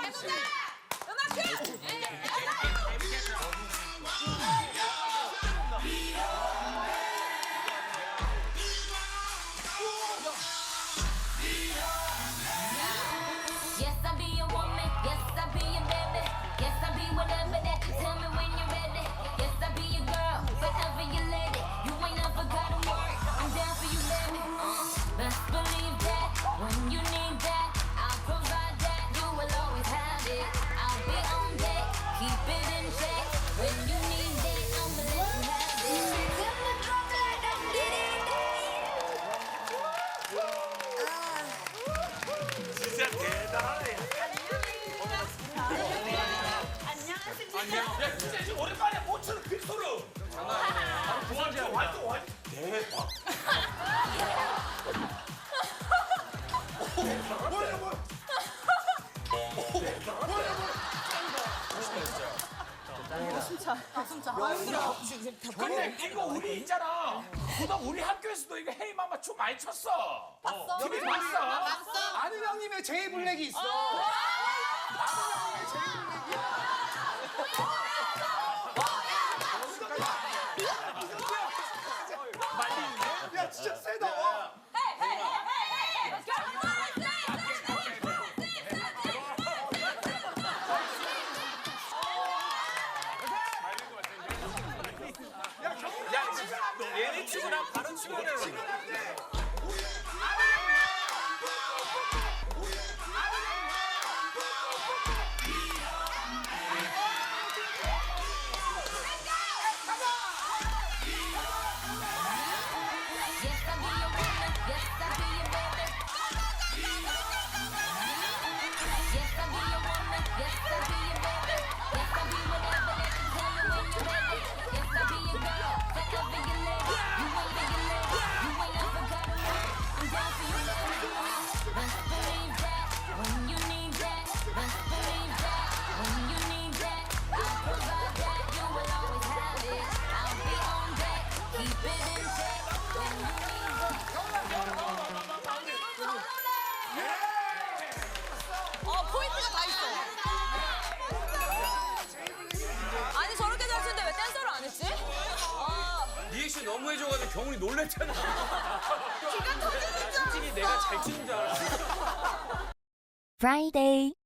해보자. 음악 큐. Yes, I'll be your woman. Yes, I'll be your baby. Yes, I'll be whatever that you tell me when you're ready. Yes, I'll be your girl, forever your lady. You ain't never gotta worry. I'm down for you, baby. Best believe that when you need that, I'll provide that. You will always have it. I'll be on deck, keep it in check. When you need that, I'ma let you have it. Tell me drop like I'm getting 진짜 대단하네. 안녕하십니까. 야, 진짜 지금 오랜만에 모처럼 빅소로. 활동. 대박. 근데 이거 우리 있잖아. 그다음 우리 학교에서도 이거 헤이마마 춤 많이 췄어. 봤어? TV 봤어. 아는 형님의 제이 블랙이 있어. 야 진짜 세다. 얘네 치고나 바로 치고는. Yes, I'll be your woman. Yes, I'll be your baby. Yes, I'll be your woman. Yes, I'll be your baby. Yes, I'll be whatever that you tell me when you're ready. Yes, I'll be your girl, forever your lady. You ain't your lady. You ain't never gotta worry. I'm down for you, baby. Best believe that when you need that. Best believe that when you need that. I'll provide that. You will always have it. I'll be on deck. Keep it in check. When you need 포인트가 다 있어. 아니 저렇게 잘 추는데 왜 댄서를 안 했지? 리액션 너무 해줘가지고 경훈이 놀랬잖아. 기가 터지는 줄 알았어. 솔직히 내가 잘 추는 줄 알았어. Friday.